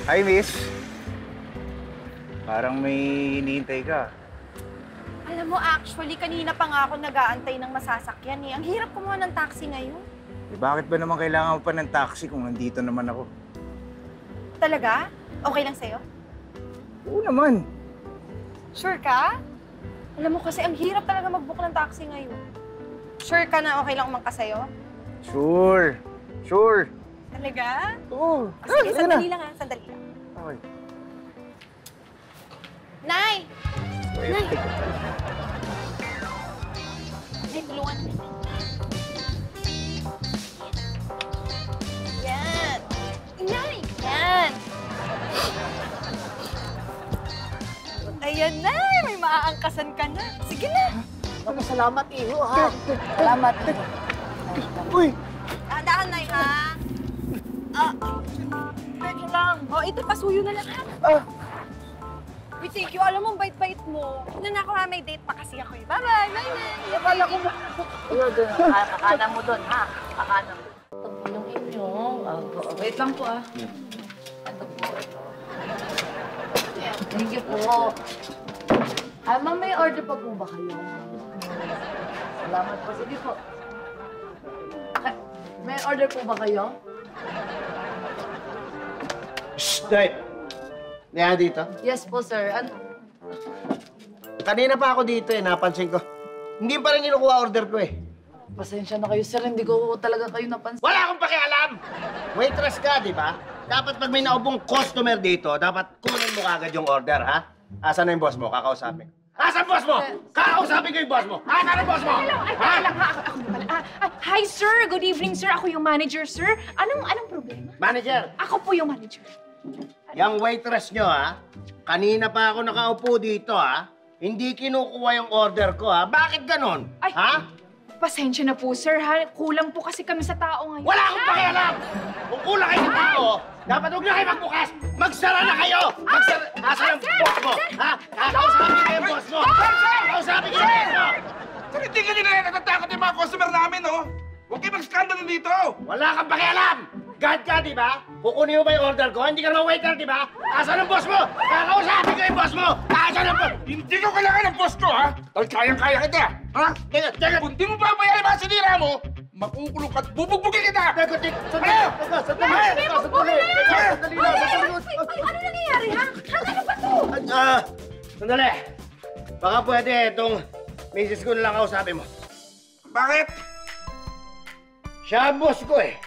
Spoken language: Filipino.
Hi, miss. Parang may hinihintay ka. Alam mo, actually, kanina pa nga ako nag-aantay ng masasakyan eh. Ang hirap kumuha ng taxi ngayon. Eh, bakit ba naman kailangan mo pa ng taxi kung nandito naman ako? Talaga? Okay lang sa'yo? Oo naman. Sure ka? Alam mo kasi, ang hirap talaga mag-book ng taxi ngayon. Sure ka na okay lang umangka sa'yo? Sure. Sure. Talaga? Oo. Sige, sandali lang ha. Sandali lang. Okay. Nay! Nay! Nay, tulungan mo. Yan! Nay! Yan! Ayan na! May maaangkasan ka na. Sige na! Salamat, Iho, ha? Salamat. Uy! Daan, Nay, ha? Medyo lang. Oh, ito, pasuyo na lang, ha? Uy, thank you. Alam mo, ang bait-bait mo. Ano na ako, ha? May date pa kasi ako, eh. Bye-bye! Bye-bye! Akala ko mo. Kakana mo doon, ha? Kakana mo. Ito yung inyo. Wait lang po, ah. Ano po? Thank you po. Ma'am, may order pa po ba kayo? Salamat po. Sige po. May order po ba kayo? Shh! Dahil! Niya dito? Yes po, sir. Ano? Kanina pa ako dito eh, napansin ko. Hindi pa rin kinukuha order ko eh. Pasensya na kayo, sir. Hindi ko talaga kayo napansin. Wala akong pakialam! Waitress ka, di ba? Dapat pag may naubong customer dito, dapat kunin mo kagad yung order, ha? Asan na yung boss mo? Kakausapin. Asan boss mo? Kakausapin ko yung boss mo. Asan ang boss mo? Ay, teka lang ha. Ako na pala. Hi, sir. Good evening, sir. Ako yung manager, sir. Anong problema? Manager, Ako po yung manager. yung waitress nyo, ha? Kanina pa ako nakaupo dito, ha? Hindi kinukuha yung order ko, ha? Bakit ganon? Ay. Ha? Pasensya na po, sir, ha? Kulang po kasi kami sa tao ngayon. Wala akong pakialam! Kung kulang kayo sa tao, dapat huwag na kayo magbukas! Magsara na kayo! Magsara! Asan ang boss mo? Ha? Kakausapin kayo yung boss mo! Kakausapin kayo yung boss mo! Sir, hindi ka nila natatakot yung mga customer namin, oh! Huwag kayo mag-scandal dito! Wala kang pakialam! God ka, di ba? Kukunin mo ba yung order ko? Hindi ka naman waiter, di ba? Asan ang boss mo? Kakausapin ko yung boss mo! Asan ang boss? Hindi ko kailangan ng boss ko, ha? Dahil kayang-kaya kita, ha? Teka! Kung di mo babayaran mga sinira mo, makukulong ka at bubugbugin kita! Teka! Sandali! Ano nangyayari, ha? Ano ba to? Sandali! Baka pwede itong misis ko na lang kausapin mo. Bakit? Siya ang boss ko eh.